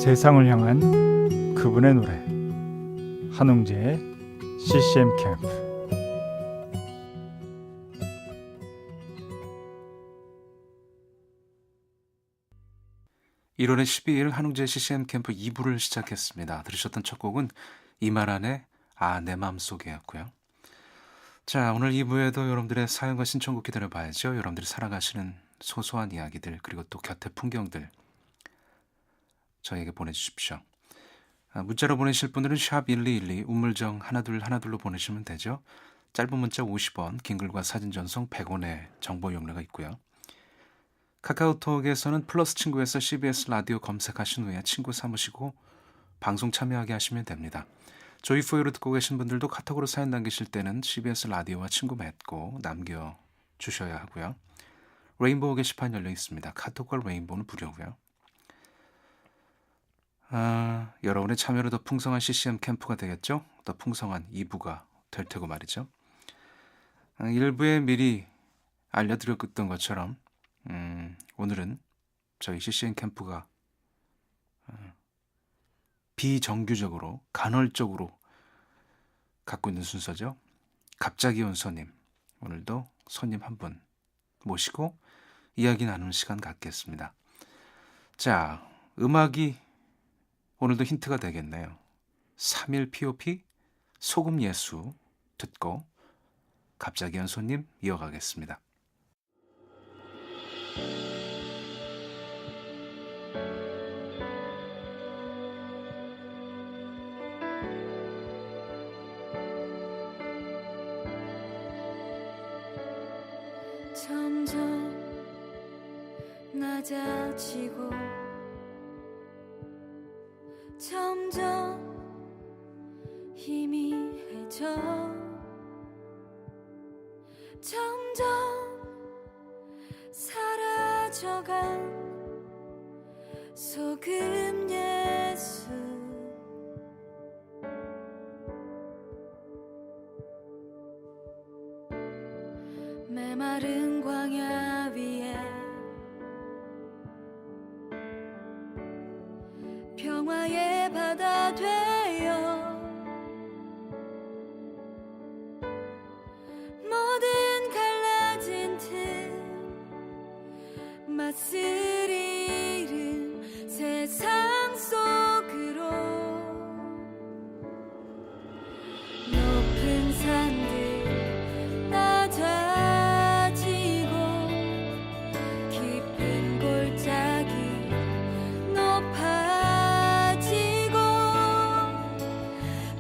세상을 향한 그분의 노래 한웅재의 CCM 캠프. (1월의 12일) 한웅재 CCM 캠프 2부를 시작했습니다. 들으셨던 첫 곡은 이말한의 내 맘속에였고요. 자, 오늘 2부에도 여러분들의 사연과 신청곡 기다려봐야죠. 여러분들이 살아가시는 소소한 이야기들, 그리고 또 곁의 풍경들 저에게 보내주십시오. 문자로 보내실 분들은 샵1212 우물정 하나둘로 보내시면 되죠. 짧은 문자 50원, 긴 글과 사진 전송 100원의 정보 용료가 있고요. 카카오톡에서는 플러스 친구에서 CBS 라디오 검색하신 후에 친구 삼으시고 방송 참여하게 하시면 됩니다. 조이포유로 듣고 계신 분들도 카톡으로 사연 남기실 때는 CBS 라디오와 친구 맺고 남겨주셔야 하고요. 레인보우 게시판 열려 있습니다. 카톡과 레인보우는 무료고요. 여러분의 참여로 더 풍성한 CCM 캠프가 되겠죠? 더 풍성한 2부가 될 테고 말이죠. 1부에 미리 알려드렸던 것처럼 오늘은 저희 CCM 캠프가 비정규적으로 간헐적으로 갖고 있는 순서죠. 갑자기 온 손님, 오늘도 손님 한 분 모시고 이야기 나누는 시간 갖겠습니다. 자, 음악이 오늘도 힌트가 되겠네요. 3일 POP 소금 예수 듣고 갑자기 온 손님 이어가겠습니다. 점점 낮아지고 점점 희미해져 점점 사라져간 소금 예수 메마른 광야 위에 평화의 바다 되어 모든 갈라진 틈 맛을 잃은 세상 속으로 높은 산들 낮아지고 깊은 골짜기 높아지고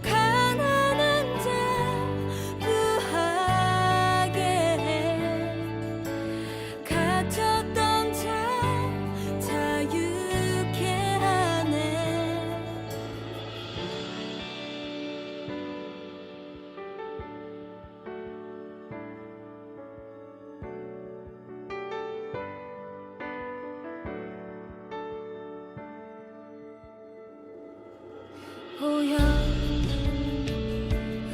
가난한 자 구하게 해 갇혔던 자 자유케 하네 오염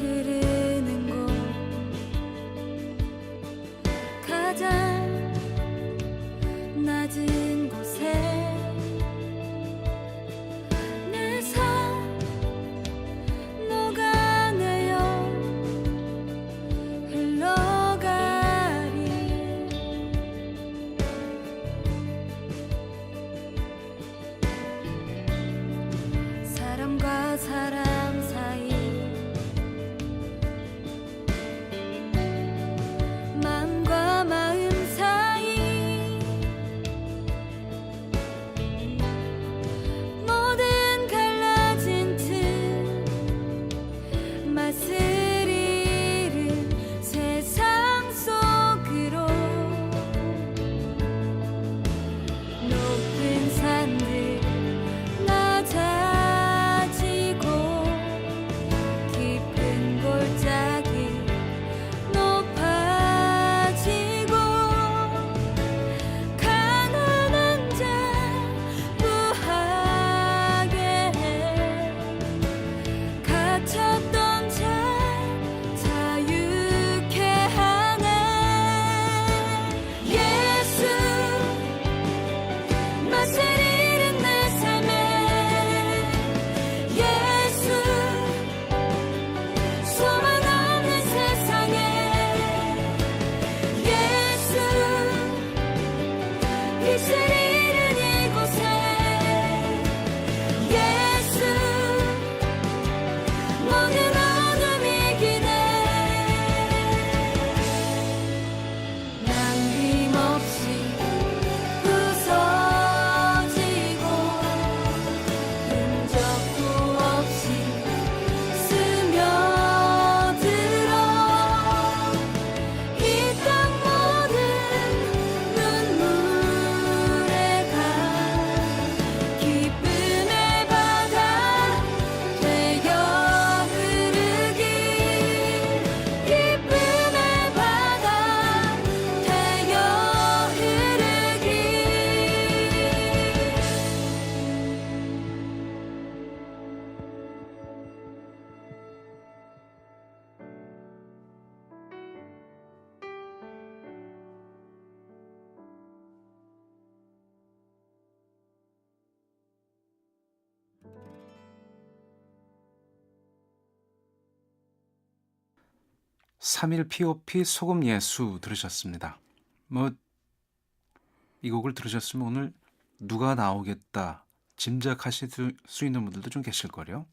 흐르는 곳 가장 낮은 곳에 내 삶 녹아내려 흘러가리 사람과 사람 사이 마음과 마음 사이 모든 갈라진 틈 맛을 잃은 세상 속으로 높은 산들 낮아지고 빛을 잃은 이곳에 예수 모든 어둠 이기네 남김없이 부서지고 흔적도 없이 스며들어 이 땅 모든 눈물에 가 기쁨의 바다 되어 흐르길 기쁨의 바다 되어 흐르길 삼일 P.O.P 소금 예수 들으셨습니다. 뭐 이 곡을 들으셨으면 오늘 누가 나오겠다 짐작하실 수 있는 분들도 좀 계실 거예요.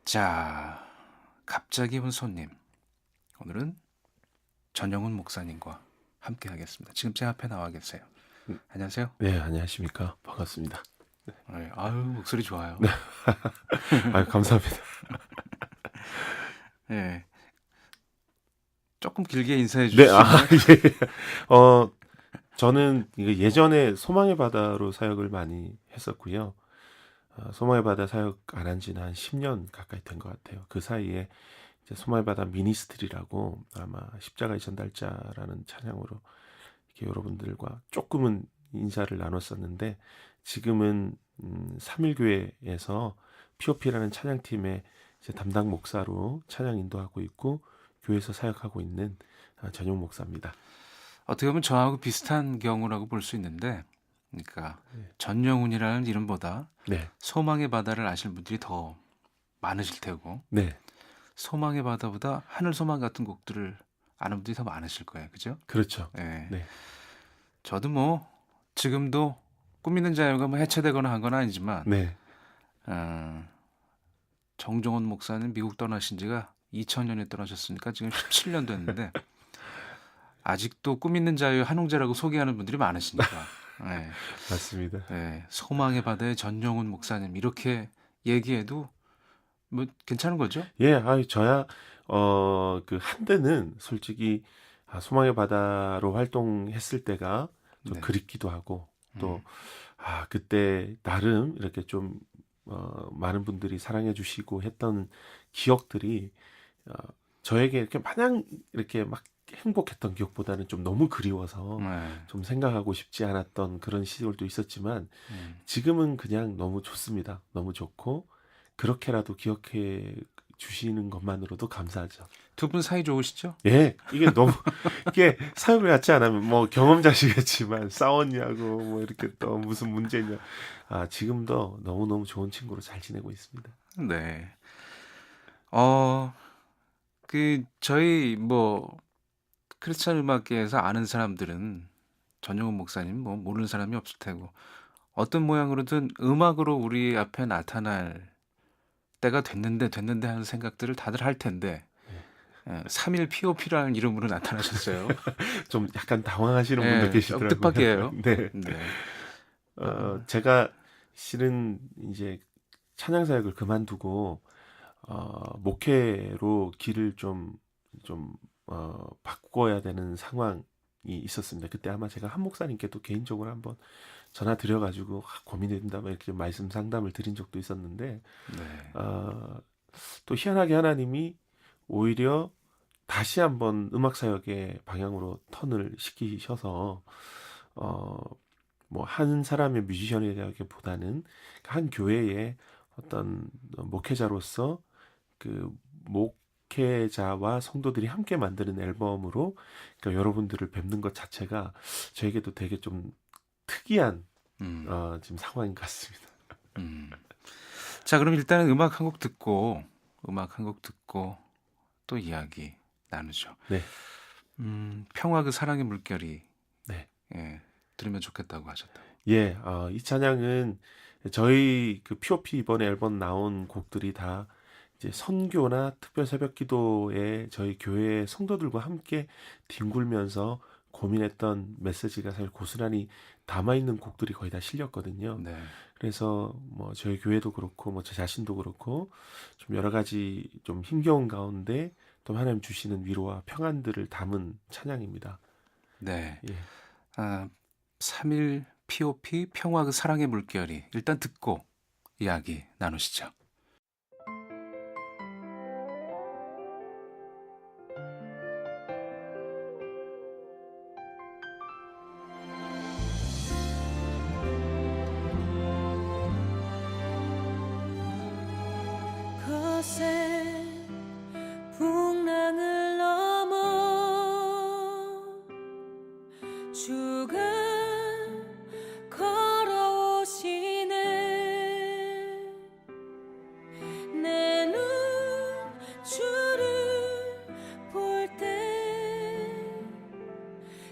자, 갑자기 온 손님. 오늘은 전영훈 목사님과 함께 하겠습니다. 지금 제 앞에 나와 계세요. 안녕하세요. 네, 안녕하십니까. 반갑습니다. 네, 아유, 목소리 좋아요. 아유, 감사합니다. 네. 조금 길게 인사해 네, 주시면 예. 저는 이거 예전에 소망의 바다로 사역을 많이 했었고요. 소망의 바다 사역 안 한 지는 한 10년 가까이 된 것 같아요. 그 사이에 이제 소망의 바다 미니스트리라고 아마 십자가의 전달자라는 찬양으로 이렇게 여러분들과 조금은 인사를 나눴었는데 지금은 삼일교회에서 POP라는 찬양팀의 이제 담당 목사로 찬양 인도하고 있고 교회에서 사역하고 있는 전용 목사입니다. 어떻게 보면 저하고 비슷한 경우라고 볼 수 있는데, 그러니까 전영훈이라는 이름보다 네, 소망의 바다를 아실 분들이 더 많으실 테고, 네, 소망의 바다보다 하늘 소망 같은 곡들을 아는 분들이 더 많으실 거예요, 그죠? 그렇죠. 네. 네, 저도 뭐 지금도 꿈 있는 자유가 뭐 해체되거나 한 건 아니지만, 네, 정종원 목사님 미국 떠나신 지가 2000년에 떠나셨으니까 지금 17년 됐는데 아직도 꿈 있는 자유 한웅재라고 소개하는 분들이 많으시니까. 네. 맞습니다. 네, 소망의 바다의 전영훈 목사님 이렇게 얘기해도 뭐 괜찮은 거죠? 예, 저야 그 한때는 솔직히 소망의 바다로 활동했을 때가 좀 네. 그립기도 하고 또 음. 그때 나름 이렇게 좀 많은 분들이 사랑해 주시고 했던 기억들이 저에게 이렇게 마냥 이렇게 막 행복했던 기억보다는 좀 너무 그리워서 네. 좀 생각하고 싶지 않았던 그런 시절도 있었지만 음. 지금은 그냥 너무 좋습니다. 너무 좋고 그렇게라도 기억해 주시는 것만으로도 감사하죠. 두 분 사이 좋으시죠? 예, 이게 너무 이게 사역을 같이 안 하면 뭐 경험자시겠지만 싸웠냐고 뭐 이렇게 또 무슨 문제냐. 지금도 너무너무 좋은 친구로 잘 지내고 있습니다. 네. 그 저희 뭐 크리스찬 음악계에서 아는 사람들은 전영훈 목사님 뭐 모르는 사람이 없을 테고 어떤 모양으로든 음악으로 우리 앞에 나타날 때가 됐는데 하는 생각들을 다들 할 텐데 3일 POP라는 이름으로 나타나셨어요. 좀 약간 당황하시는 예, 분도 계시더라고요. 뜻밖의 해요. 네. 네. 제가 실은 이제 찬양 사역을 그만두고 목회로 길을 좀 바꿔야 되는 상황이 있었습니다. 그때 아마 제가 한 목사님께도 개인적으로 한번 전화 드려가지고 고민된다 이렇게 말씀 상담을 드린 적도 있었는데 네. 또 희한하게 하나님이 오히려 다시 한번 음악 사역의 방향으로 턴을 시키셔서 뭐 한 사람의 뮤지션이라기보다는 한 교회의 어떤 목회자로서 그 목회자와 성도들이 함께 만드는 앨범으로 그러니까 여러분들을 뵙는 것 자체가 저에게도 되게 좀 특이한 지금 상황인 것 같습니다. 자, 그럼 일단은 음악 한 곡 듣고 또 이야기 나누죠. 네. 평화 그 사랑의 물결이 네. 예, 들으면 좋겠다고 하셨다고. 예, 이 찬양은 저희 그 P.O.P 이번에 앨범 나온 곡들이 다 이제 선교나 특별 새벽 기도에 저희 교회 성도들과 함께 뒹굴면서 고민했던 메시지가 사실 고스란히 담아 있는 곡들이 거의 다 실렸거든요. 네. 그래서 뭐 저희 교회도 그렇고 뭐 저 자신도 그렇고 좀 여러 가지 좀 힘겨운 가운데 또 하나님 주시는 위로와 평안들을 담은 찬양입니다. 네. 예. 3일 P.O.P 평화 그 사랑의 물결이 일단 듣고 이야기 나누시죠. 거센 풍랑을 넘어 주가 걸어오시네. 내 눈 주를 볼 때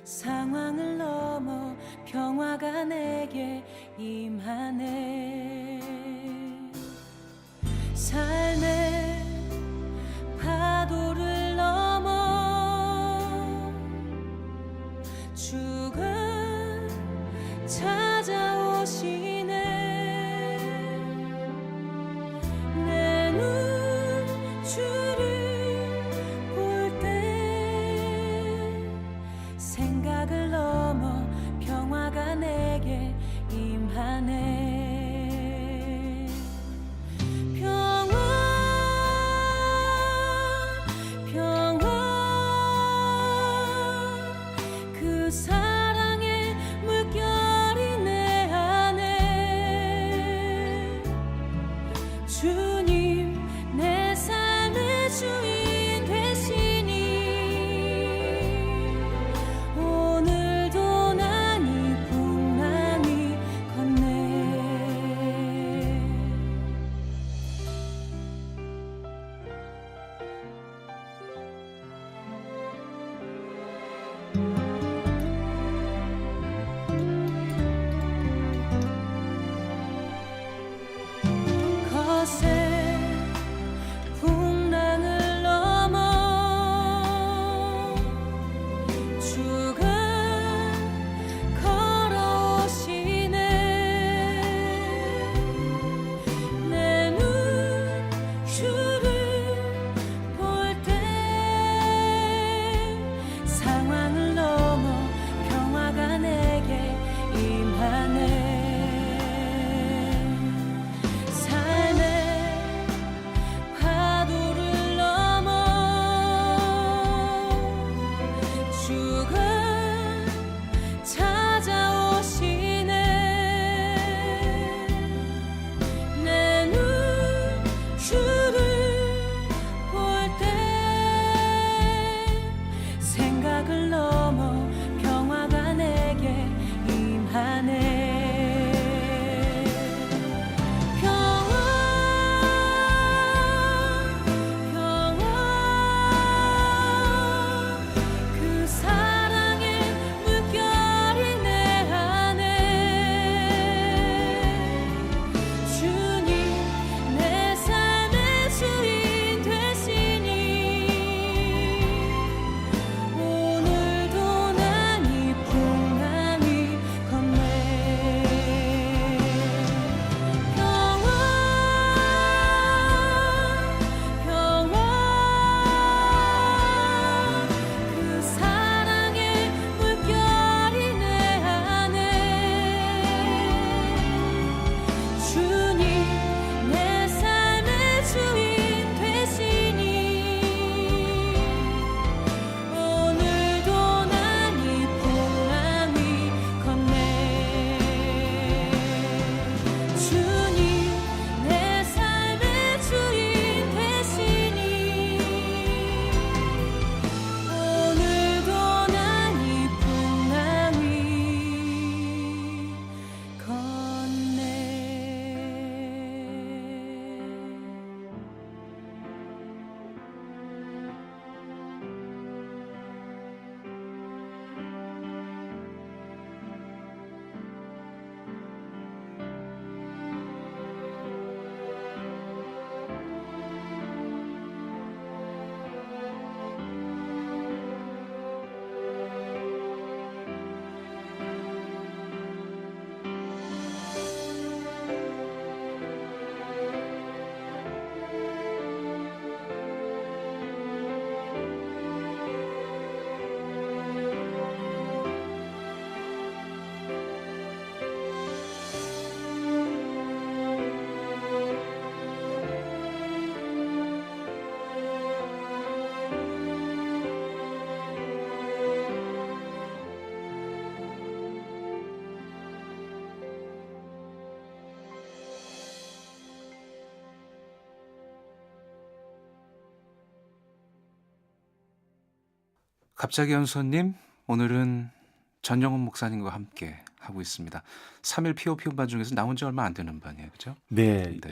상황을 넘어 평화가 내게 임하네. 삶의 파도를 넘어 주가 찾아오시네. 내 눈 주를 볼 때 생각을 넘어 평화가 내게 임하네. 그 사랑의 물결이 내 안에 주님 내 삶의 주인 되시니 오늘도 난 이 풍랑이 건네 갑자기 연수님, 오늘은 전영훈 목사님과 함께 하고 있습니다. 3일 POP 음반 중에서 나온 지 얼마 안 되는 음반이에요, 그죠? 네, 네.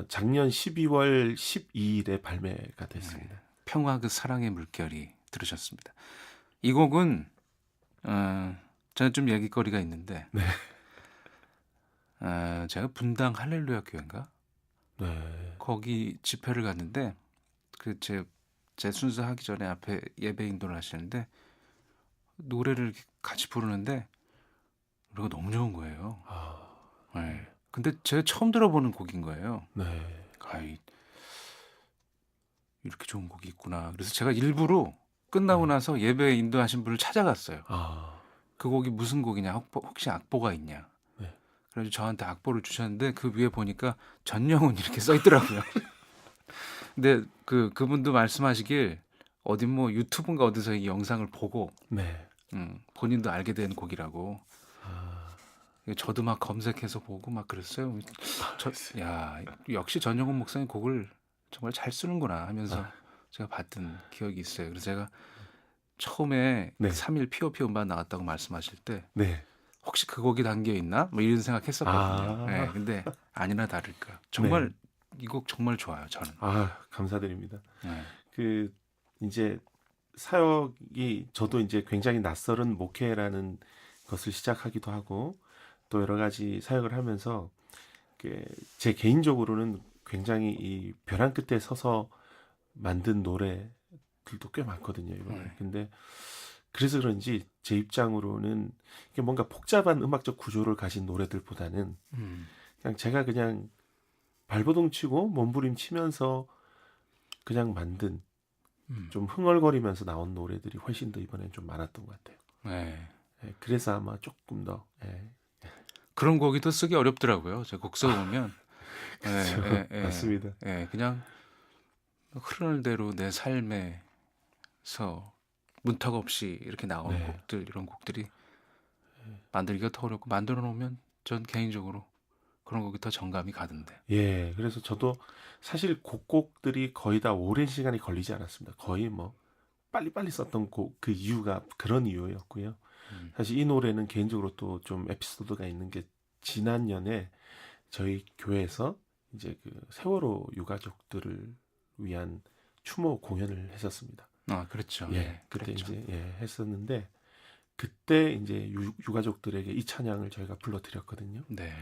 작년 12월 12일에 발매가 됐습니다. 평화 그 사랑의 물결이 들으셨습니다. 이 곡은 저는 좀 얘기거리가 있는데, 네. 제가 분당 할렐루야 교회인가? 네. 거기 집회를 갔는데 그 제 순서 하기 전에 앞에 예배 인도를 하시는데 노래를 같이 부르는데 노래가 너무 좋은 거예요. 아, 네. 근데 제가 처음 들어보는 곡인 거예요. 네. 아이, 이렇게 좋은 곡이 있구나. 그래서 제가 일부러 끝나고 나서 예배 인도하신 분을 찾아갔어요. 아, 그 곡이 무슨 곡이냐, 혹시 악보가 있냐. 네. 그래서 저한테 악보를 주셨는데 그 위에 보니까 전영훈 이렇게 써 있더라고요. 근데 그분도 말씀하시길 어디 뭐 유튜브인가 어디서 이 영상을 보고 네. 본인도 알게 된 곡이라고. 아, 저도 막 검색해서 보고 막 그랬어요. 야, 역시 전영훈 목사님 곡을 정말 잘 쓰는구나 하면서 제가 봤던 기억이 있어요. 그래서 제가 처음에 네. 3일 POP 음반 나왔다고 말씀하실 때 네. 혹시 그 곡이 담겨 있나? 뭐 이런 생각했었거든요. 아. 네, 근데 아니나 다를까. 정말 이 곡 정말 좋아요. 저는. 아, 감사드립니다. 네. 이제 사역이 저도 이제 굉장히 낯설은 목회라는 것을 시작하기도 하고 또 여러 가지 사역을 하면서 제 개인적으로는 굉장히 이 벼랑 끝에 서서 만든 노래들도 꽤 많거든요, 이번에. 네. 근데 그래서 그런지 제 입장으로는 이게 뭔가 복잡한 음악적 구조를 가진 노래들보다는 그냥 제가 그냥 발버둥 치고 몸부림 치면서 그냥 만든 좀 흥얼거리면서 나온 노래들이 훨씬 더 이번엔 좀 많았던 것 같아요. 네. 예, 그래서 아마 조금 더 그런 곡이 더 쓰기 어렵더라고요. 제가 곡 써보면. 예, 맞습니다. 예, 그냥 흐르는 대로 내 삶에서 문턱 없이 이렇게 나오는 네. 곡들, 이런 곡들이 만들기가 더 어렵고 만들어 놓으면 전 개인적으로 그런 곡이 더 정감이 가던데. 예, 그래서 저도 사실 곡들이 거의 다 오랜 시간이 걸리지 않았습니다. 거의 뭐 빨리빨리 썼던 그 이유가 그런 이유였고요. 사실 이 노래는 개인적으로 또 좀 에피소드가 있는 게 지난년에 저희 교회에서 이제 그 세월호 유가족들을 위한 추모 공연을 했었습니다. 아, 그렇죠. 예, 그때 그랬죠. 이제 했었는데 그때 이제 유가족들에게 이 찬양을 저희가 불러드렸거든요. 네.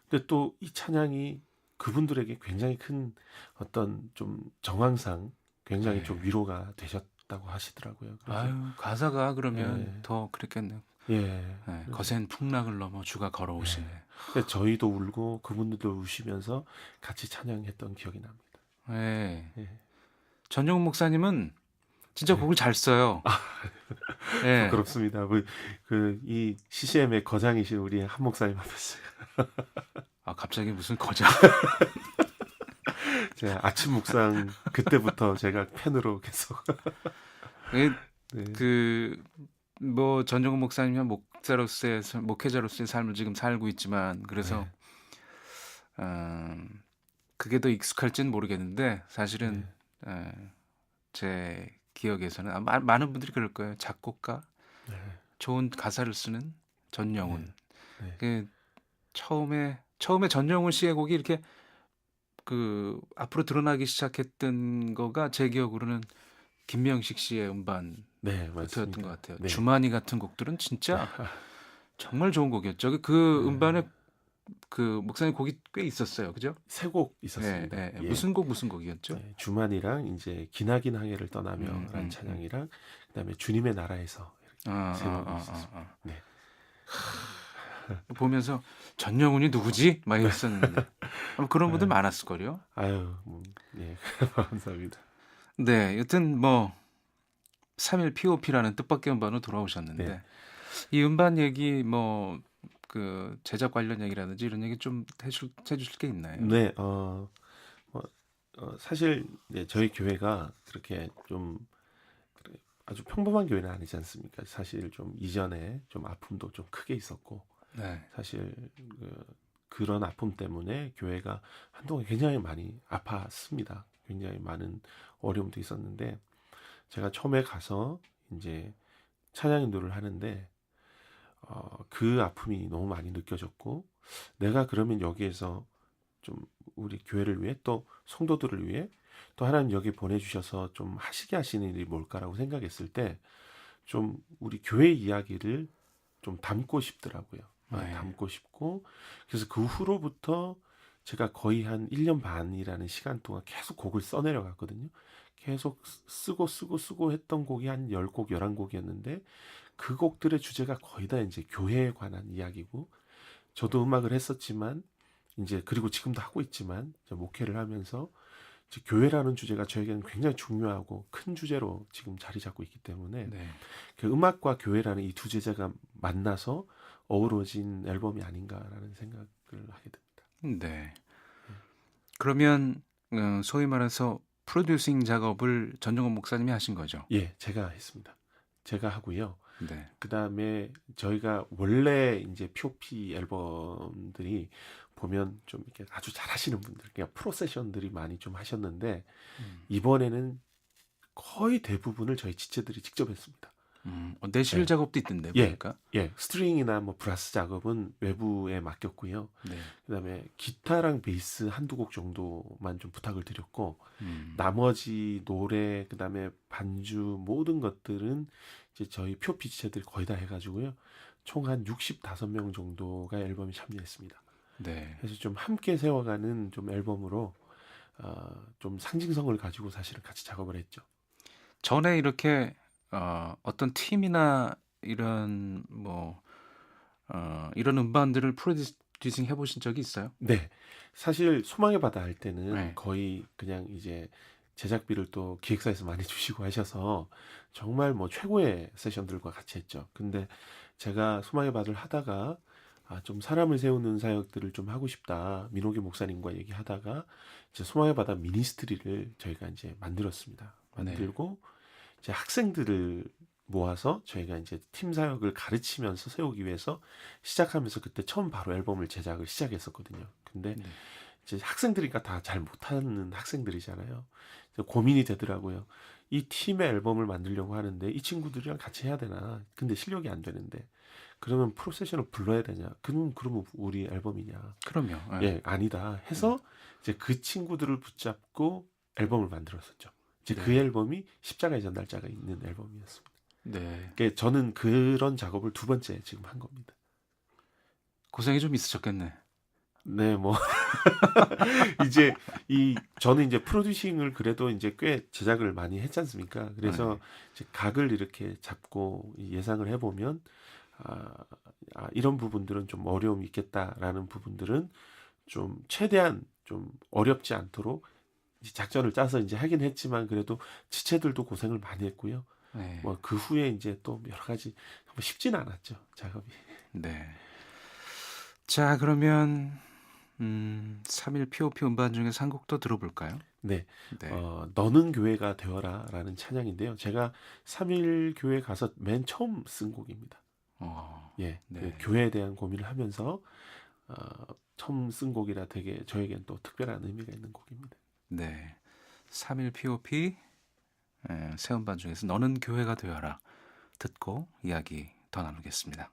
근데 또 이 찬양이 그분들에게 굉장히 큰 어떤 좀 정황상 굉장히 네. 좀 위로가 되셨다고 하시더라고요. 그래서 아유, 가사가 그러면 예. 더 그랬겠네요. 예, 네, 거센 풍랑을 넘어 주가 걸어오시네. 그래서 저희도 울고 그분들도 우시면서 같이 찬양했던 기억이 납니다. 네. 예. 전용훈 목사님은 진짜 곡을 잘 써요. 네. 부끄럽습니다. 이 CCM의 거장이신 우리 한 목사님 앞에서 아, 갑자기 무슨 거장? 제가 아침 묵상 그때부터 제가 팬으로 계속 네. 뭐 전용훈 목사님은 목회자로서의 삶을 지금 살고 있지만 그래서 그게 더 익숙할지는 모르겠는데 사실은 제 기억에서는 많은 분들이 그럴 거예요. 작곡가, 좋은 가사를 쓰는 전영훈. 처음에 전영훈 씨의 곡이 이렇게 앞으로 드러나기 시작했던 거가 제 기억으로는 김명식 씨의 음반 부터였던 것 같아요. 네. 주만이 같은 곡들은 진짜 정말 좋은 곡이었죠. 그 음반에 그 목사님 곡이 꽤 있었어요, 그죠? 세 곡 있었습니다. 네. 예. 무슨 곡이었죠? 네, 주만이랑 이제 기나긴 항해를 떠나며라는 찬양이랑 그다음에 주님의 나라에서 이렇게 세 곡이 있었습니다. 네. 보면서 전영훈이 누구지? 막 이랬었는데 아마 그런 분들 많았을 거요. 아유, 예, 감사합니다. 네, 여튼 뭐 3일 POP라는 뜻밖의 음반으로 돌아오셨는데 네. 이 음반 얘기 뭐 그 제작 관련 얘기라든지 이런 얘기 좀 해주실 게 있나요? 네, 사실 저희 교회가 그렇게 좀 아주 평범한 교회는 아니지 않습니까? 사실 좀 이전에 좀 아픔도 좀 크게 있었고, 사실 그런 아픔 때문에 교회가 한동안 굉장히 많이 아팠습니다. 굉장히 많은 어려움도 있었는데 제가 처음에 가서 이제 찬양 인도를 하는데 그 아픔이 너무 많이 느껴졌고, 내가 그러면 여기에서 좀 우리 교회를 위해 또 성도들을 위해 또 하나님 여기 보내주셔서 좀 하시게 하시는 일이 뭘까라고 생각했을 때 좀 우리 교회 이야기를 좀 담고 싶더라고요. 네. 담고 싶고, 그래서 그 후로부터 제가 거의 한 1년 반이라는 시간 동안 계속 곡을 써내려갔거든요. 계속 쓰고 했던 곡이 한 10곡, 11곡이었는데 그 곡들의 주제가 거의 다 이제 교회에 관한 이야기고, 저도 음악을 했었지만 이제 그리고 지금도 하고 있지만 이제 목회를 하면서 이제 교회라는 주제가 저에게는 굉장히 중요하고 큰 주제로 지금 자리 잡고 있기 때문에 네. 그 음악과 교회라는 이 두 주제가 만나서 어우러진 앨범이 아닌가라는 생각을 하게 됩니다. 네. 그러면 소위 말해서 프로듀싱 작업을 전정원 목사님이 하신 거죠? 예, 제가 했습니다. 제가 하고요. 네. 그 다음에 저희가 원래 이제 POP 앨범들이 보면 좀 이렇게 아주 잘하시는 분들, 그냥 프로세션들이 많이 좀 하셨는데 이번에는 거의 대부분을 저희 지체들이 직접 했습니다. 내실 네. 작업도 있던데 예. 보니까. 예, 스트링이나 뭐 브라스 작업은 외부에 맡겼고요. 네. 그다음에 기타랑 베이스 한두 곡 정도만 좀 부탁을 드렸고, 음. 나머지 노래 그다음에 반주 모든 것들은 이제 저희 POP 지체들 거의 다 해가지고요. 총 한 65명 정도가 앨범에 참여했습니다. 네. 그래서 좀 함께 세워가는 좀 앨범으로 좀 상징성을 가지고 사실은 같이 작업을 했죠. 전에 이렇게 어떤 팀이나 이런 이런 음반들을 프로듀싱 해보신 적이 있어요? 네, 사실 소망의 바다 할 때는 네. 거의 그냥 이제 제작비를 또 기획사에서 많이 주시고 하셔서 정말 뭐 최고의 세션들과 같이 했죠. 근데 제가 소망의 바다를 하다가 좀 사람을 세우는 사역들을 좀 하고 싶다. 민호기 목사님과 얘기하다가 이제 소망의 바다 미니스트리를 저희가 이제 만들었습니다. 만들고 이제 학생들을 모아서 저희가 이제 팀 사역을 가르치면서 세우기 위해서 시작하면서 그때 처음 바로 앨범을 제작을 시작했었거든요. 근데 네. 이제 학생들이니까 다 잘 못하는 학생들이잖아요. 그래서 고민이 되더라고요. 이 팀의 앨범을 만들려고 하는데 이 친구들이랑 같이 해야 되나? 근데 실력이 안 되는데 그러면 프로세셔널 불러야 되냐? 그러면 우리 앨범이냐? 그럼요. 예, 아니다 해서 이제 그 친구들을 붙잡고 앨범을 만들었었죠. 이제 그 네. 앨범이 십자가의 전달자가 있는 앨범이었습니다. 네. 그러니까 저는 그런 작업을 두 번째 지금 한 겁니다. 고생이 좀 있으셨겠네. 네, 뭐 이제 저는 이제 프로듀싱을 그래도 이제 꽤 제작을 많이 했지 않습니까? 그래서 이제 각을 이렇게 잡고 예상을 해보면 이런 부분들은 좀 어려움이 있겠다라는 부분들은 좀 최대한 좀 어렵지 않도록 이제 작전을 짜서 이제 하긴 했지만 그래도 지체들도 고생을 많이 했고요. 네. 뭐 그 후에 이제 또 여러 가지 쉽지는 않았죠, 작업이. 네. 자, 그러면 3일 POP 음반 중에서 한 곡 더 들어볼까요? 네. 네. 너는 교회가 되어라라는 찬양인데요. 제가 3일 교회 가서 맨 처음 쓴 곡입니다. 예, 네. 그 교회에 대한 고민을 하면서 처음 쓴 곡이라 되게 저에겐 또 특별한 의미가 있는 곡입니다. 네. 3일 POP 새 음반 중에서 너는 교회가 되어라 듣고 이야기 더 나누겠습니다.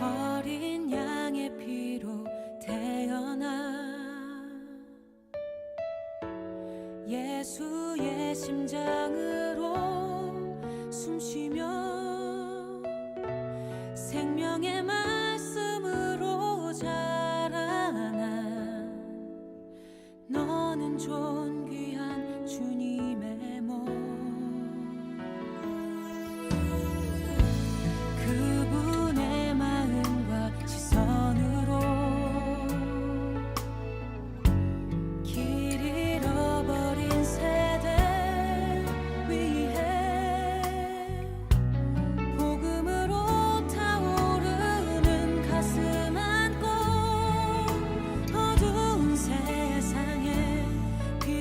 어린 양의 피로 태어나 예수의 심장으로 숨쉬며 생명의 말씀으로 자라나 너는 존귀한 주님의 몸 그분의 마음과 시선으로 길 잃어버린 세대 위해 복음으로 타오르는 가슴 안고 어두운 세상에 빛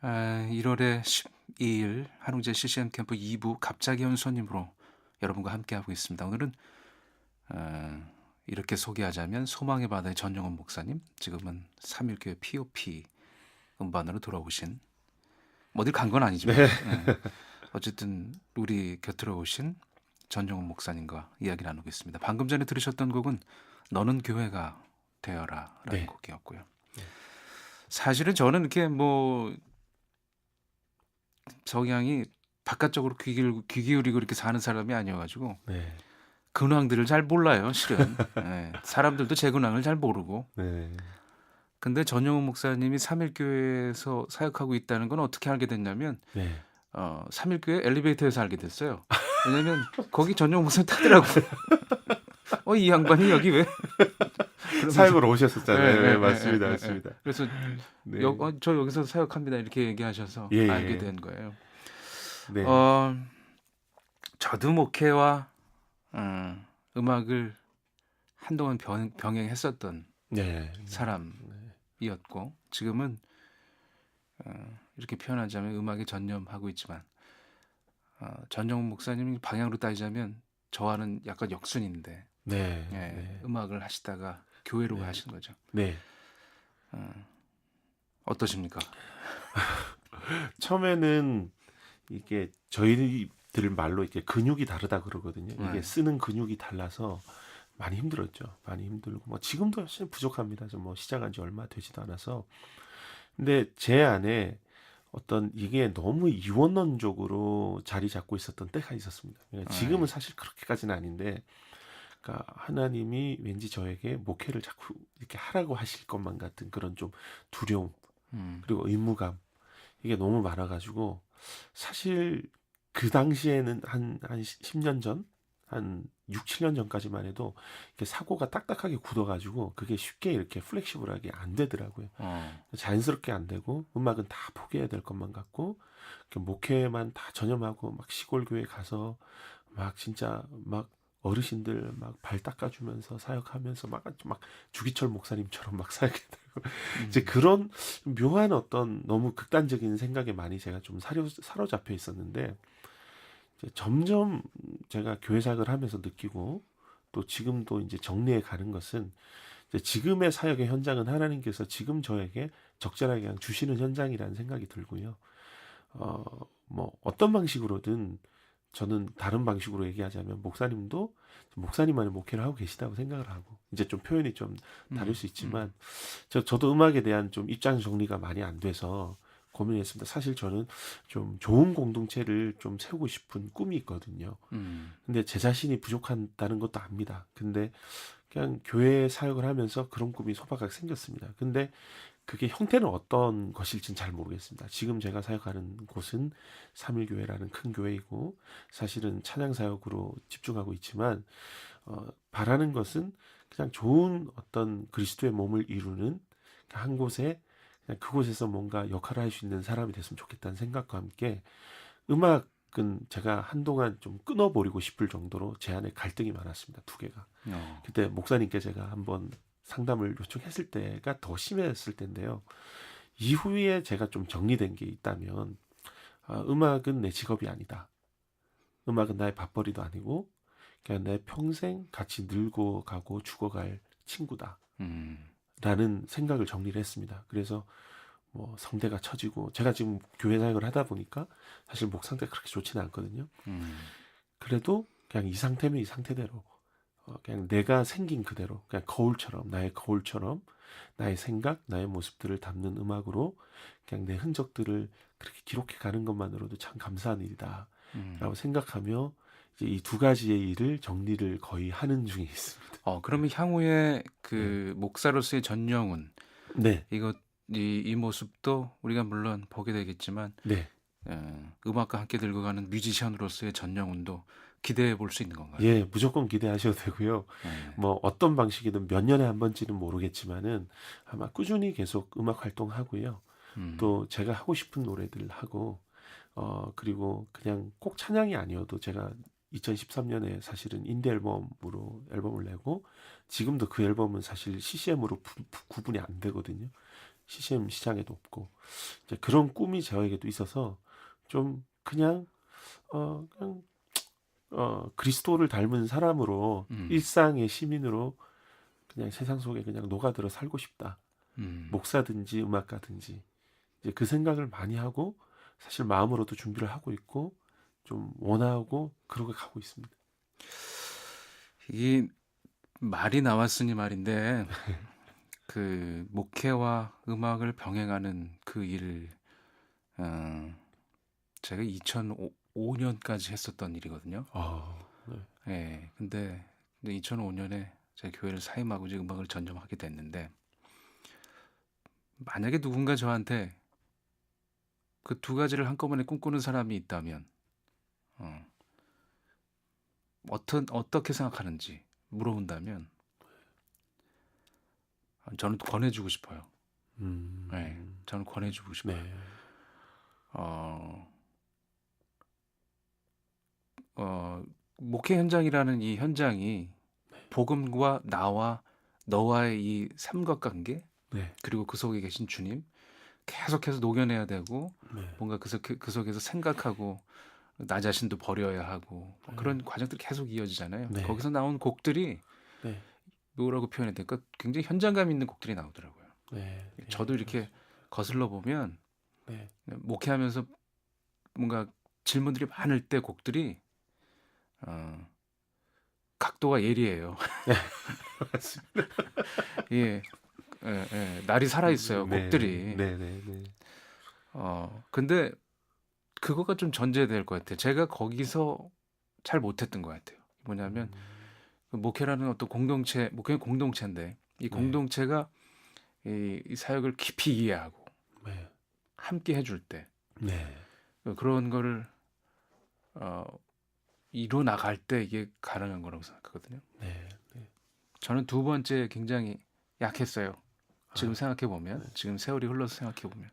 1월의 12일 한웅재 CCM 캠프 2부 갑자기 온 손님으로 여러분과 함께하고 있습니다. 오늘은 이렇게 소개하자면 소망의 바다의 전영원 목사님, 지금은 3일교회 POP 음반으로 돌아오신, 어딜 간 건 아니지만 어쨌든 우리 곁으로 오신 전영원 목사님과 이야기 나누고 있습니다. 방금 전에 들으셨던 곡은 너는 교회가 되어라 라는 네. 곡이었고요. 사실은 저는 이렇게 뭐 성향이 바깥쪽으로 귀 기울이고 이렇게 사는 사람이 아니어가지고 네. 근황들을 잘 몰라요, 실은. 사람들도 제 근황을 잘 모르고. 네. 근데 전영훈 목사님이 삼일교회에서 사역하고 있다는 건 어떻게 알게 됐냐면 네. 삼일교회 엘리베이터에서 알게 됐어요. 왜냐면 거기 전영훈 목사님 타더라고요. 이 양반이 여기 왜? 그러면서- 사역으로 오셨었잖아요. 네, 네, 네, 맞습니다. 네, 맞습니다. 그래서 네. 저 여기서 사역합니다 이렇게 얘기하셔서 예, 알게 예. 된 거예요. 네. 저도 목회와 음악을 한동안 병행했었던 네. 사람이었고 지금은 이렇게 표현하자면 음악에 전념하고 있지만 전영훈 목사님 방향으로 따지자면 저와는 약간 역순인데 네. 네. 음악을 하시다가 교회로 네. 가신 거죠. 네. 어떠십니까? 처음에는 이게 저희들 말로 이렇게 근육이 다르다 그러거든요. 이게 네. 쓰는 근육이 달라서 많이 힘들었죠. 많이 힘들고 뭐 지금도 사실 부족합니다. 좀 뭐 시작한 지 얼마 되지도 않아서. 근데 제 안에 어떤 이게 너무 이원론적으로 자리 잡고 있었던 때가 있었습니다. 그러니까 지금은 사실 그렇게까지는 아닌데, 그러니까 하나님이 왠지 저에게 목회를 자꾸 이렇게 하라고 하실 것만 같은 그런 좀 두려움 그리고 의무감 이게 너무 많아가지고 사실 그 당시에는 한 10년 전, 한 6, 7년 전까지만 해도 이렇게 사고가 딱딱하게 굳어가지고 그게 쉽게 이렇게 플렉시블하게 안 되더라고요. 자연스럽게 안 되고 음악은 다 포기해야 될 것만 같고 목회만 다 전념하고 막 시골 교회 가서 막 진짜 막 어르신들 막 발 닦아주면서 사역하면서 막 주기철 목사님처럼 막 사역해 되고 이제 그런 묘한 어떤 너무 극단적인 생각에 많이 제가 좀 사로잡혀 있었는데 이제 점점 제가 교회 사역을 하면서 느끼고 또 지금도 이제 정리해 가는 것은 이제 지금의 사역의 현장은 하나님께서 지금 저에게 적절하게 그냥 주시는 현장이라는 생각이 들고요. 뭐 어떤 방식으로든 저는 다른 방식으로 얘기하자면 목사님도 목사님만의 목회를 하고 계시다고 생각을 하고 이제 좀 표현이 좀 다를 수 있지만 저도 음악에 대한 좀 입장 정리가 많이 안 돼서 고민했습니다. 사실 저는 좀 좋은 공동체를 좀 세우고 싶은 꿈이 있거든요. 근데 제 자신이 부족하다는 것도 압니다. 근데 그냥 교회 사역을 하면서 그런 꿈이 소박하게 생겼습니다. 근데 그게 형태는 어떤 것일지는 잘 모르겠습니다. 지금 제가 사역하는 곳은 삼일교회라는 큰 교회이고 사실은 찬양 사역으로 집중하고 있지만 바라는 것은 그냥 좋은 어떤 그리스도의 몸을 이루는 한 곳에 그냥 그곳에서 뭔가 역할을 할 수 있는 사람이 됐으면 좋겠다는 생각과 함께 음악은 제가 한동안 좀 끊어버리고 싶을 정도로 제 안에 갈등이 많았습니다. 두 개가. 그때 목사님께 제가 한번 상담을 요청했을 때가 더 심했을 텐데요. 이후에 제가 좀 정리된 게 있다면 음악은 내 직업이 아니다. 음악은 나의 밥벌이도 아니고 그냥 내 평생 같이 늙어 가고 죽어갈 친구다. 라는 생각을 정리를 했습니다. 그래서 뭐 성대가 처지고 제가 지금 교회 사역을 하다 보니까 사실 목 상태가 그렇게 좋지는 않거든요. 그래도 그냥 이 상태면 이 상태대로 그냥 내가 생긴 그대로 그냥 거울처럼 나의 거울처럼 나의 생각 나의 모습들을 담는 음악으로 그냥 내 흔적들을 그렇게 기록해 가는 것만으로도 참 감사한 일이다 라고 생각하며 이제 이 두 가지의 일을 정리를 거의 하는 중에 있습니다. 그러면 향후에 목사로서의 전영훈 네. 이 모습도 우리가 물론 보게 되겠지만 네. 음악과 함께 들고 가는 뮤지션으로서의 전영훈도 기대해 볼 수 있는 건가요? 예, 무조건 기대하셔도 되고요. 뭐 어떤 방식이든 몇 년에 한 번쯤은 모르겠지만은 아마 꾸준히 계속 음악 활동하고요. 또 제가 하고 싶은 노래들 하고 그리고 그냥 꼭 찬양이 아니어도 제가 2013년에 사실은 인디 앨범으로 앨범을 내고 지금도 그 앨범은 사실 CCM으로 구분이 안 되거든요. CCM 시장에도 없고 이제 그런 꿈이 저에게도 있어서 좀 그냥 그냥 그리스도를 닮은 사람으로 일상의 시민으로 그냥 세상 속에 그냥 녹아들어 살고 싶다. 목사든지 음악가든지 이제 그 생각을 많이 하고 사실 마음으로도 준비를 하고 있고 좀 원하고 그러고 가고 있습니다. 이 말이 나왔으니 말인데 그 목회와 음악을 병행하는 그 일을 제가 2005년까지 했었던 일이거든요. 네. 예. 근데 2005년에 제 교회를 사임하고 이제 음악을 전념하게 됐는데 만약에 누군가 저한테 그 두 가지를 한꺼번에 꿈꾸는 사람이 있다면 어떻게 생각하는지 물어본다면 저는 권해주고 싶어요. 네, 저는 권해주고 싶어요. 네. 목회 현장이라는 이 현장이 복음과 나와 너와의 이 삼각관계 네. 그리고 그 속에 계신 주님 계속해서 녹여내야 되고 네. 뭔가 그 속에서 생각하고 나 자신도 버려야 하고 그런 과정들이 계속 이어지잖아요. 네. 거기서 나온 곡들이 네. 뭐라고 표현해야 될까? 굉장히 현장감 있는 곡들이 나오더라고요. 네. 네. 저도 이렇게 거슬러 보면 네. 목회하면서 뭔가 질문들이 많을 때 곡들이 각도가 예리해요. 예, 날이 살아 있어요. 네. 곡들이. 네. 네. 네. 근데 그거가 좀 전제될 것 같아요. 제가 거기서 잘 못했던 것 같아요. 뭐냐면 그 목회라는 어떤 공동체, 목회는 공동체인데 이 공동체가 이 사역을 깊이 이해하고 네. 함께 해줄 때 네. 그런 거를 이뤄 나갈 때 이게 가능한 거라고 생각하거든요. 네. 네. 저는 두 번째 굉장히 약했어요. 지금 아, 생각해 보면, 지금 세월이 흘러서 생각해 보면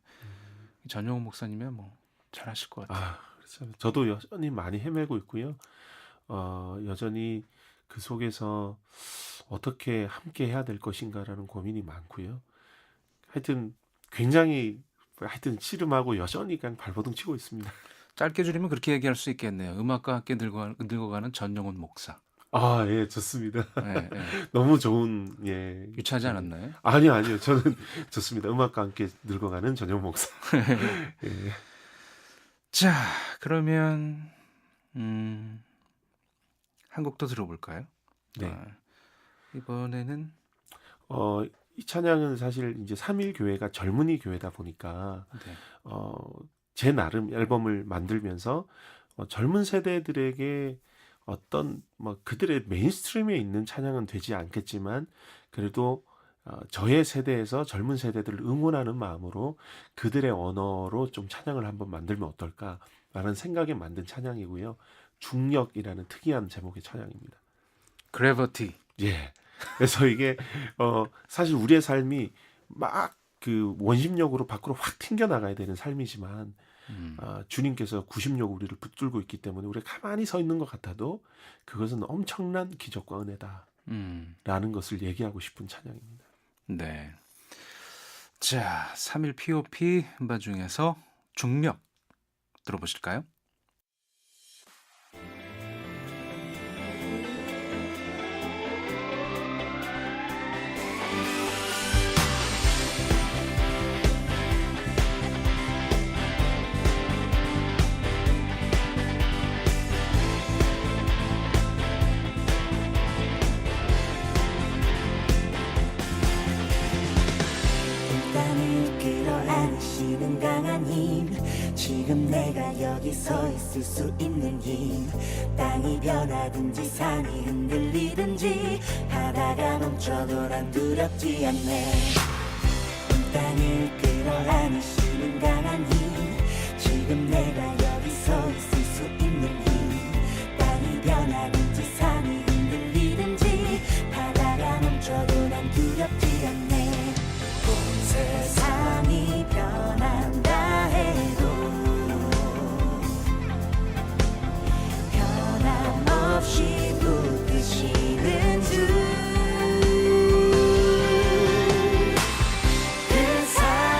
전용훈 목사님은 뭐 잘하실 것 같아요. 그렇죠. 저도 여전히 많이 헤매고 있고요. 여전히 그 속에서 어떻게 함께 해야 될 것인가라는 고민이 많고요. 하여튼 굉장히 씨름하고 여전히 그냥 발버둥 치고 있습니다. 짧게 줄이면 그렇게 얘기할 수 있겠네요. 음악과 함께 늙어가는 전용훈 목사. 예, 좋습니다. 예, 너무 좋은, 예. 유치하지 않았나요? 아니요. 저는 좋습니다. 음악과 함께 늙어가는 전용 목사. 예. 자, 그러면 한 곡 더 들어볼까요? 네. 이번에는 이 찬양은 사실 이제 3일 교회가 젊은이 교회다 보니까 네. 제 나름 앨범을 만들면서 젊은 세대들에게 어떤 뭐 그들의 메인스트림에 있는 찬양은 되지 않겠지만 그래도 저의 세대에서 젊은 세대들을 응원하는 마음으로 그들의 언어로 좀 찬양을 한번 만들면 어떨까라는 생각에 만든 찬양이고요. 중력이라는 특이한 제목의 찬양입니다. 그래버티. 예. 그래서 이게 사실 우리의 삶이 막 그 원심력으로 밖으로 확 튕겨 나가야 되는 삶이지만 주님께서 구심력으로 우리를 붙들고 있기 때문에 우리가 가만히 서 있는 것 같아도 그것은 엄청난 기적과 은혜다라는 것을 얘기하고 싶은 찬양입니다. 네. 자, 3일 POP 음반 중에서 중력 들어보실까요? 땅을 끌어안으시는 강한 힘 지금 내가 여기 서 있을 수 있는 힘 땅이 변하든지 산이 흔들리든지 바다가 멈춰도 난 두렵지 않네 땅을 끌어안으시는 강한 힘 지금 내가 여기 서 있을 수 있는 힘 땅이 변하든지 산이 흔들리든지 바다가 멈춰도 난 두렵지 않네 세상이 변한다 해도 변함없이 붙드시는 주 그 사랑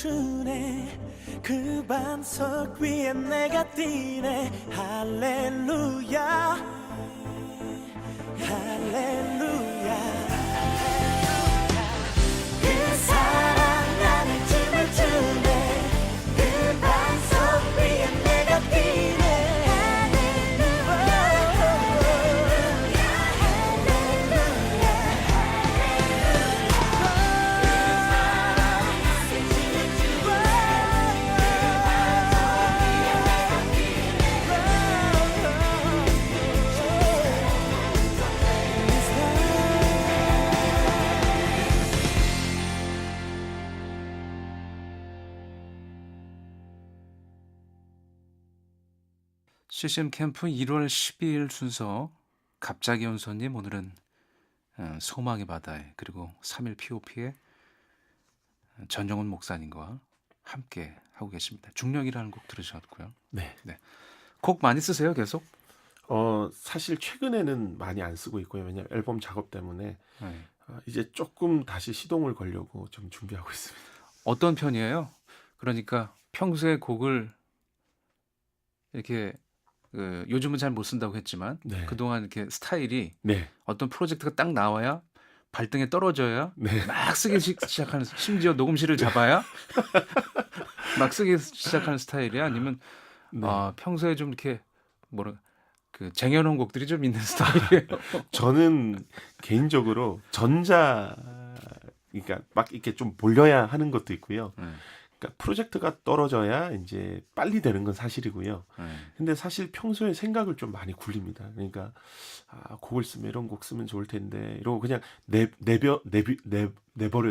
주네 그 반석 위에 내가 뛰네 할렐루야 할렐루야 그 사랑 나는 춤을 추네 그 반석 위에 내가 뛰네 CCM 캠프 1월 12일 순서 갑자기 온 손님 오늘은 소망의 바다에 그리고 3일 POP의 전영훈 목사님과 함께 하고 계십니다. 중력이라는 곡 들으셨고요. 네. 곡 많이 쓰세요 계속? 사실 최근에는 많이 안 쓰고 있고요. 왜냐하면 앨범 작업 때문에 네. 이제 조금 다시 시동을 걸려고 좀 준비하고 있습니다. 어떤 편이에요? 그러니까 평소에 곡을 이렇게 요즘은 잘 못 쓴다고 했지만 네. 그동안 이렇게 스타일이 네. 어떤 프로젝트가 딱 나와야 발등에 떨어져야 네. 막 쓰기 시작하는 심지어 녹음실을 잡아야 막 쓰기 시작하는 스타일이야? 아니면 네. 평소에 좀 이렇게 그 쟁여놓은 곡들이 좀 있는 스타일이에요? 저는 개인적으로 그러니까 막 이렇게 좀 몰려야 하는 것도 있고요. 그러니까 프로젝트가 떨어져야 이제 빨리 되는 건 사실이고요. 근데 사실 평소에 생각을 좀 많이 굴립니다. 그러니까 곡을 쓰면 이런 곡 쓰면 좋을 텐데 이러고 그냥 내버려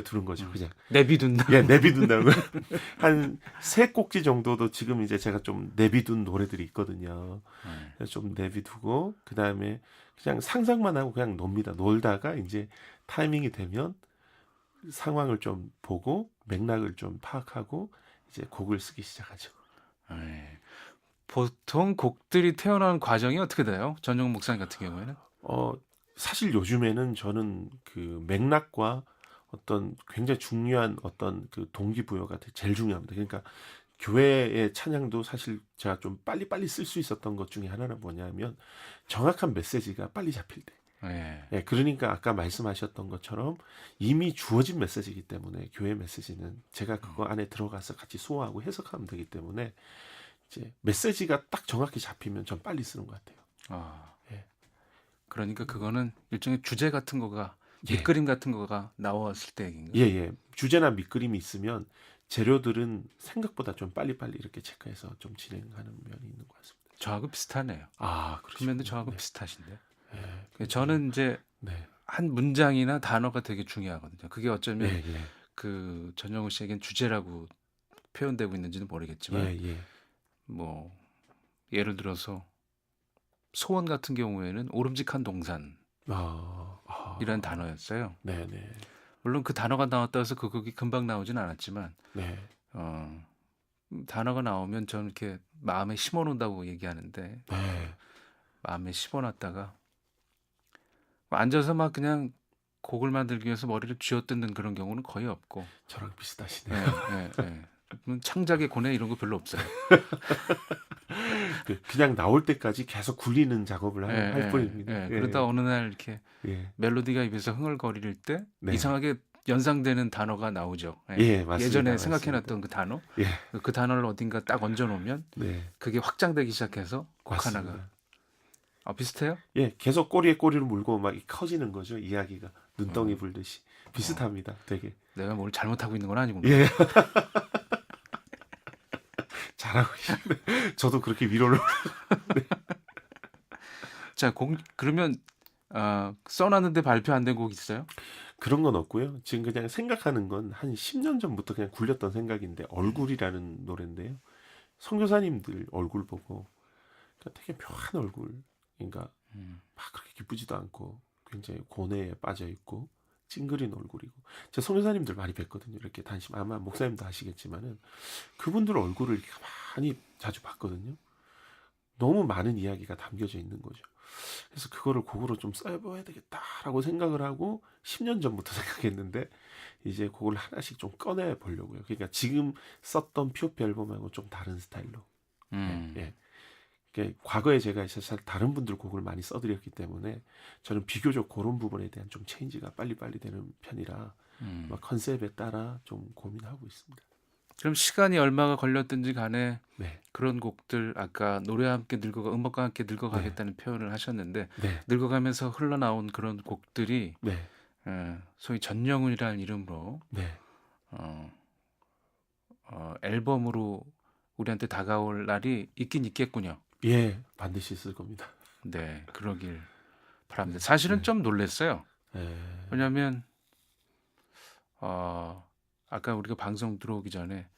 두는 거죠. 그냥 내비둔다. 예, 내비둔다고. 한 3꼭지 정도도 지금 이제 제가 좀 내비둔 노래들이 있거든요. 그래서 좀 내비두고 그다음에 그냥 상상만 하고 그냥 놉니다. 놀다가 이제 타이밍이 되면 상황을 좀 보고 맥락을 좀 파악하고 이제 곡을 쓰기 시작하죠. 네. 보통 곡들이 태어나는 과정이 어떻게 돼요? 전용 목사님 같은 경우에는? 사실 요즘에는 저는 그 맥락과 어떤 굉장히 중요한 어떤 그 동기부여가 제일 중요합니다. 그러니까 교회의 찬양도 사실 제가 좀 빨리빨리 쓸 수 있었던 것 중에 하나는 뭐냐면 정확한 메시지가 빨리 잡힐 때. 예, 그러니까 아까 말씀하셨던 것처럼 이미 주어진 메시지이기 때문에 교회 메시지는 제가 그거 안에 들어가서 같이 소화하고 해석하면 되기 때문에 이제 메시지가 딱 정확히 잡히면 전 빨리 쓰는 것 같아요. 예. 그러니까 그거는 일종의 주제 같은 거가 예. 밑그림 같은 거가 나왔을 때 얘기인가요? 예. 주제나 밑그림이 있으면 재료들은 생각보다 좀 빨리빨리 이렇게 체크해서 좀 진행하는 면이 있는 것 같습니다. 저하고 비슷하네요. 그러시군요. 그러면 저하고 네. 비슷하신데. 예. 저는 이제 네. 한 문장이나 단어가 되게 중요하거든요. 그게 어쩌면 예. 그 전영우 씨에겐 주제라고 표현되고 있는지는 모르겠지만 예. 뭐 예를 들어서 소원 같은 경우에는 오름직한 동산이라는 단어였어요. 네. 물론 그 단어가 나왔다 해서 그 곡이 금방 나오진 않았지만 네. 단어가 나오면 저는 이렇게 마음에 심어놓는다고 얘기하는데 네. 마음에 심어놨다가 앉아서 막 그냥 곡을 만들기 위해서 머리를 쥐어뜯는 그런 경우는 거의 없고 저랑 비슷하시네요. 창작의 고뇌 이런 거 별로 없어요. 그냥 나올 때까지 계속 굴리는 작업을 할 뿐입니다. 그러다 어느 날 이렇게 예. 멜로디가 입에서 흥얼거릴 때 네. 이상하게 연상되는 단어가 나오죠. 예, 맞습니다. 예전에 맞습니다. 생각해놨던 그 단어, 예. 그 단어를 어딘가 딱 얹어놓으면 네. 그게 확장되기 시작해서 곡 맞습니다. 하나가 비슷해요? 예, 계속 꼬리에 꼬리를 물고 막 커지는 거죠. 이야기가 눈덩이 불듯이 비슷합니다. 되게. 내가 뭘 잘못하고 있는 건 아니구나. 예. 잘하고 계시네. 저도 그렇게 위로를. 자, 그러면 써놨는데 발표 안 된 곡 있어요? 그런 건 없고요. 지금 그냥 생각하는 건 한 10년 전부터 그냥 굴렸던 생각인데 얼굴이라는 노래인데요. 선교사님들 얼굴 보고 그러니까 되게 묘한 얼굴. 그러니까 막 그렇게 기쁘지도 않고 굉장히 고뇌에 빠져 있고 찡그린 얼굴이고 제 선교사님들 많이 뵀거든요. 이렇게 아마 목사님도 아시겠지만은 그분들 얼굴을 이렇게 많이 자주 봤거든요. 너무 많은 이야기가 담겨져 있는 거죠. 그래서 그거를 곡으로 좀 써봐야 되겠다라고 생각을 하고 10년 전부터 생각했는데 이제 곡을 하나씩 좀 꺼내 보려고요. 그러니까 지금 썼던 P.O.P 앨범하고 좀 다른 스타일로. 예. 그러니까 과거에 제가 이제 다른 분들 곡을 많이 써드렸기 때문에 저는 비교적 그런 부분에 대한 좀 체인지가 빨리빨리 되는 편이라 막 컨셉에 따라 좀 고민하고 있습니다. 그럼 시간이 얼마가 걸렸든지 간에 네, 그런 곡들 아까 노래와 함께 음악과 함께 늙어가겠다는 표현을 하셨는데 네, 늙어가면서 흘러나온 그런 곡들이 네, 소위 전영훈이라는 이름으로 네, 앨범으로 우리한테 다가올 날이 있긴 있겠군요. 예, 반드시 있을 겁니다. 네, 그러길 바랍니다. 사실은 네. 좀 놀랐어요. 예, 왜냐하면 아까 우리가 방송 들어오기 전에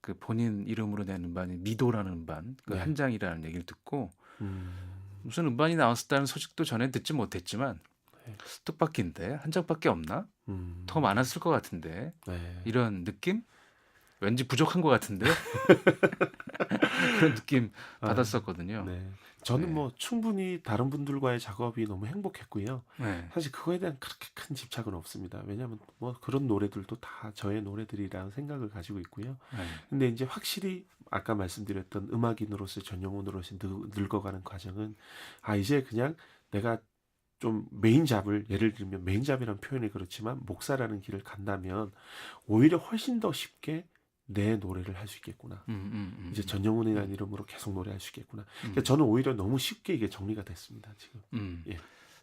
그 본인 이름으로 낸 음반인 미도라는 음반 그 네. 한 장이라는 얘기를 듣고 음, 무슨 음반이 나왔었다는 소식도 전에 듣지 못했지만 네. 뜻밖인데 한 장밖에 없나? 음, 더 많았을 것 같은데 네, 이런 느낌? 왠지 부족한 것 같은데 그런 느낌 아, 받았었거든요. 네. 저는 네. 뭐 충분히 다른 분들과의 작업이 너무 행복했고요. 네. 사실 그거에 대한 그렇게 큰 집착은 없습니다. 왜냐하면 뭐 그런 노래들도 다 저의 노래들이라는 생각을 가지고 있고요. 네. 근데 이제 확실히 아까 말씀드렸던 음악인으로서 전용훈으로서 늙어가는 과정은 이제 그냥 내가 좀 메인 잡을 예를 들면 메인 잡이라는 표현이 그렇지만 목사라는 길을 간다면 오히려 훨씬 더 쉽게 내 노래를 할 수 있겠구나. 이제 전영훈이라는 이름으로 계속 노래할 수 있겠구나. 그러니까 저는 오히려 너무 쉽게 이게 정리가 됐습니다. 지금. 예.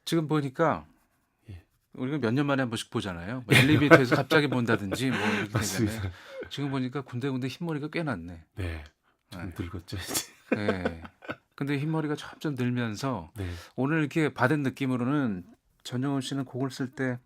지금 보니까 예. 우리가 몇 년 만에 한 번씩 보잖아요. 뭐 엘리베이터에서 갑자기 본다든지 뭐 이렇게 맞습니다. 되잖아요. 지금 보니까 군데군데 흰머리가 꽤 났네. 네, 좀 네. 늙었죠 이제. 네. 근데 흰머리가 점점 늘면서 네, 오늘 이렇게 받은 느낌으로는 전영훈 씨는 곡을 쓸 때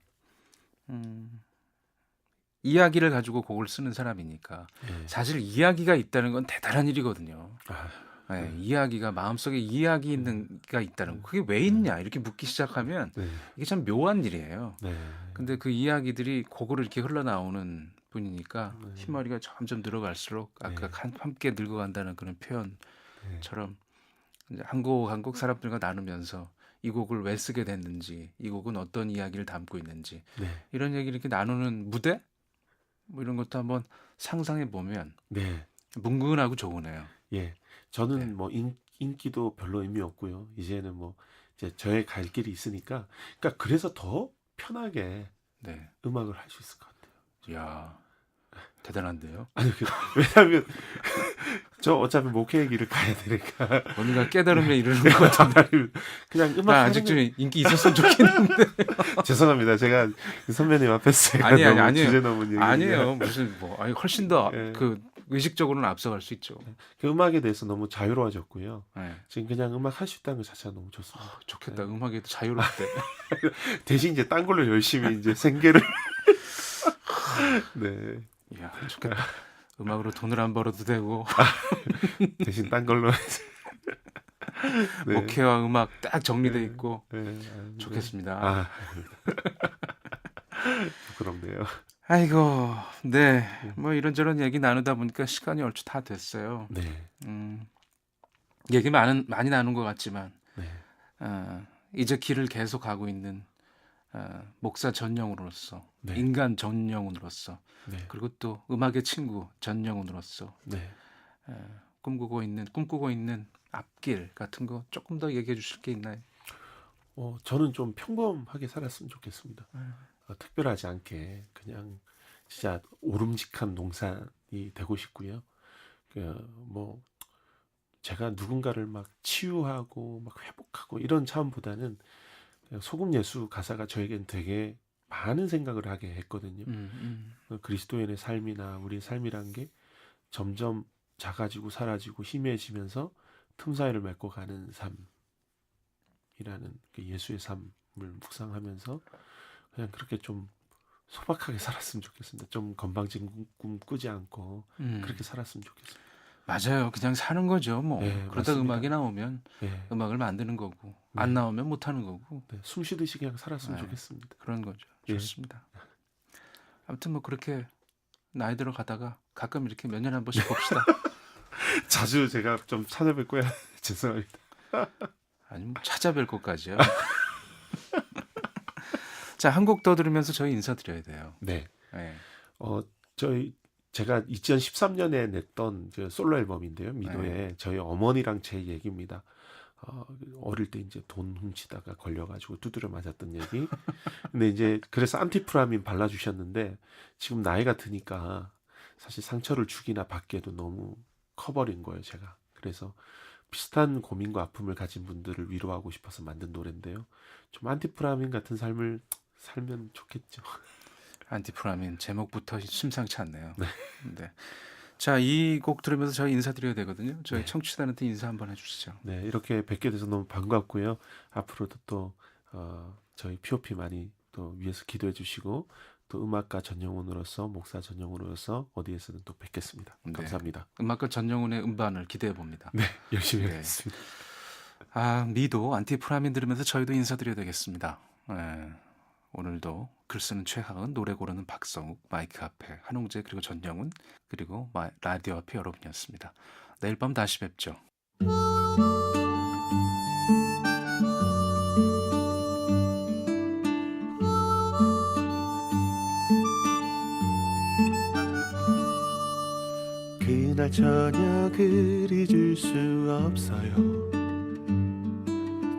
이야기를 가지고 곡을 쓰는 사람이니까 예. 사실 이야기가 있다는 건 대단한 일이거든요. 아, 네, 이야기가 마음속에 이야기 있는가 있다는 거. 그게 왜 있냐 이렇게 묻기 시작하면 네, 이게 참 묘한 일이에요. 네, 근데 그 이야기들이 곡으로 이렇게 흘러나오는 분이니까 네. 흰머리가 점점 늘어갈수록 아까 네. 함께 늙어간다는 그런 표현처럼 네. 이제 한 곡 한 곡 사람들과 나누면서 이 곡을 왜 쓰게 됐는지, 이 곡은 어떤 이야기를 담고 있는지 네, 이런 얘기를 이렇게 나누는 무대 뭐 이런 것도 한번 상상해 보면 네. 뭉근하고 좋으네요. 예, 저는 네. 뭐 인기도 별로 의미 없고요. 이제는 뭐 이제 저의 갈 길이 있으니까, 그러니까 그래서 더 편하게 네, 음악을 할 수 있을 것 같아요. 이야 대단한데요. 아니 왜냐하면 저 어차피 목회의 길을 가야 되니까 뭔가 깨달음에 이르는 것 같은데 그냥 음악 나 하는 아직 좀 인기 있었으면 좋겠는데 죄송합니다. 제가 선배님 앞에서 제가 아니, 너무 아니에요. 주제 넘은 얘기 아니에요. 무슨 뭐 아니 훨씬 더 예. 그 의식적으로는 앞서갈 수 있죠. 그 음악에 대해서 너무 자유로워졌고요. 네. 지금 그냥 음악 할 수 있다는 것 자체가 너무 좋습니다. 좋겠다. 음악에도 자유롭대. 대신 이제 딴 걸로 열심히 이제 생계를 네, 이야 좋겠다. 음악으로 돈을 안 벌어도 되고 대신 딴 걸로 네. 목회와 음악 딱 정리돼 있고 네, 좋겠습니다. 아, 부끄럽네요. 아이고, 네, 뭐 이런저런 얘기 나누다 보니까 시간이 얼추 다 됐어요. 네, 얘기 많이 나눈 것 같지만 네, 이제 길을 계속 가고 있는 목사 전영훈으로서 네. 인간 전영훈으로서 네, 그리고 또 음악의 친구 전영훈으로서 네. 꿈꾸고 있는 앞길 같은 거 조금 더 얘기해 주실 게 있나요? 저는 좀 평범하게 살았으면 좋겠습니다. 특별하지 않게 그냥 진짜 오름직한 농산이 되고 싶고요. 뭐 제가 누군가를 막 치유하고 막 회복하고 이런 차원보다는 그냥 소금 예수 가사가 저에겐 되게 많은 생각을 하게 했거든요. 그리스도인의 삶이나 우리의 삶이란 게 점점 작아지고 사라지고 희미해지면서 틈 사이를 메꿔 가는 삶이라는 그 예수의 삶을 묵상하면서 그냥 그렇게 좀 소박하게 살았으면 좋겠습니다. 좀 건방진 꿈 꾸지 않고 그렇게 살았으면 좋겠습니다. 맞아요. 그냥 사는 거죠. 뭐 네, 그러다 맞습니다. 음악이 나오면 네, 음악을 만드는 거고 네. 안 나오면 못 하는 거고 네, 숨 쉬듯이 그냥 살았으면 네. 좋겠습니다. 그런 거죠. 예. 좋습니다. 아무튼 뭐 그렇게 나이 들어 가다가 가끔 이렇게 몇 년에 한 번씩 봅시다. 자주 제가 좀 찾아뵙고요. 죄송합니다. 아니면 찾아뵐 것까지요. 자, 한 곡 더 들으면서 저희 인사드려야 돼요. 네. 네. 제가 2013년에 냈던 저 솔로 앨범인데요. 미도에 저희 어머니랑 제 얘기입니다. 어릴 때 이제 돈 훔치다가 걸려가지고 두드려 맞았던 얘기. 근데 이제 그래서 안티프라민 발라주셨는데 지금 나이가 드니까 사실 상처를 주기나 받기에도 너무 커버린 거예요, 제가. 그래서 비슷한 고민과 아픔을 가진 분들을 위로하고 싶어서 만든 노래인데요. 좀 안티프라민 같은 삶을 살면 좋겠죠. 안티프라민 제목부터 심상치 않네요. 네. 네. 자, 이 곡 들으면서 저희 인사드려야 되거든요. 저희 네. 청취자한테 인사 한번 해주시죠. 네, 이렇게 뵙게 돼서 너무 반갑고요. 앞으로도 또 저희 POP 많이 또 위해서 기도해 주시고 또 음악가 전영훈으로서 목사 전영훈으로서 어디에서든 또 뵙겠습니다. 네. 감사합니다. 음악가 전영훈의 음반을 기대해 봅니다. 네, 열심히 네. 하겠습니다. 아, 미도 안티프라민 들으면서 저희도 인사드려야 되겠습니다. 네. 오늘도 글 쓰는 최하은, 노래 고르는 박성욱, 마이크 앞에 한홍재 그리고 전영훈 그리고 라디오 앞에 여러분이었습니다. 내일 밤 다시 뵙죠. 그날 저녁을 잊을 수 없어요.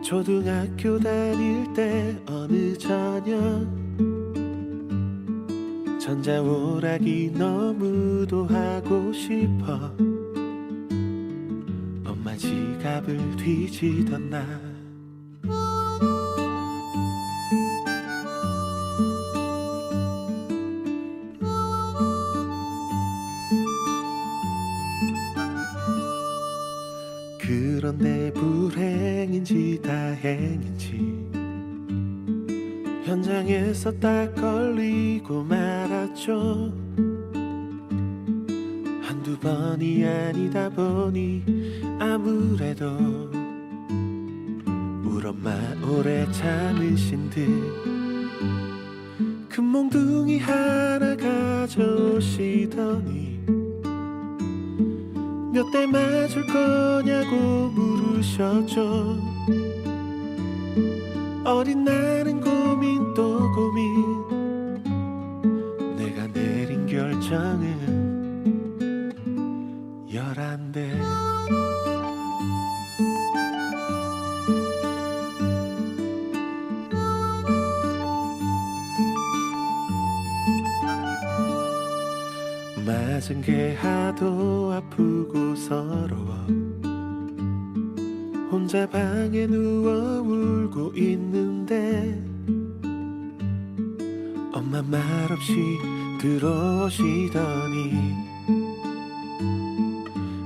초등학교 다닐 때 어느 저녁 전자오락이 너무도 하고 싶어 엄마 지갑을 뒤지던 날 그런데 불행인지 다행인지 현장에서 딱 걸리고 말았죠. 한두 번이 아니다 보니 아무래도 우리 엄마 오래 참으신 듯 큰 몽둥이 하나 가져오시더니 몇 대 맞을 거냐고 물으셨죠. 어린 나는 고민 또 고민 내가 내린 결정은 11대 맞은 게 하도 아프고 서러워 혼자 방에 누워 울고 있는데 엄마 말없이 들어오시더니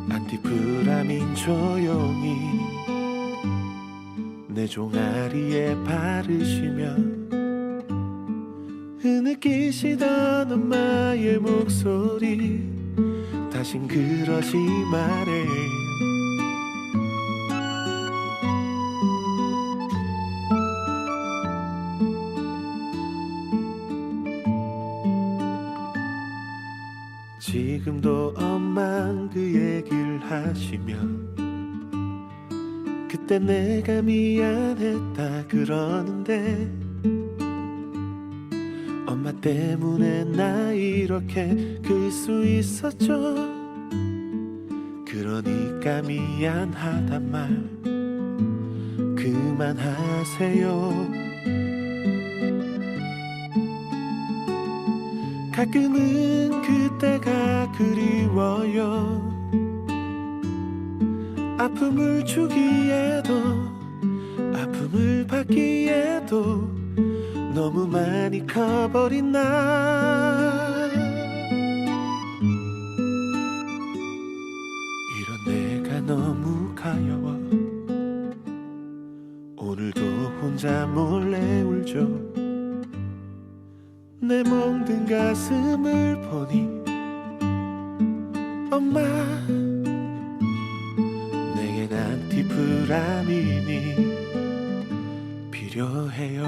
안티프라민 조용히 내 종아리에 바르시며 흐느끼시던 엄마의 목소리 다신 그러지 말해 지금도 엄만 그 얘기를 하시면 그때 내가 미안했다 그러는데 엄마 때문에 나 이렇게 클 수 있었죠. 그러니까 미안하단 말 그만하세요. 가끔은 그때가 그리워요. 아픔을 주기에도 아픔을 받기에도 너무 많이 커버린 나 이런 내가 너무 가여워. 오늘도 혼자 몰래 울죠. 내 멍든 가슴을 보니 엄마 내겐 안티프라민이 필요해요.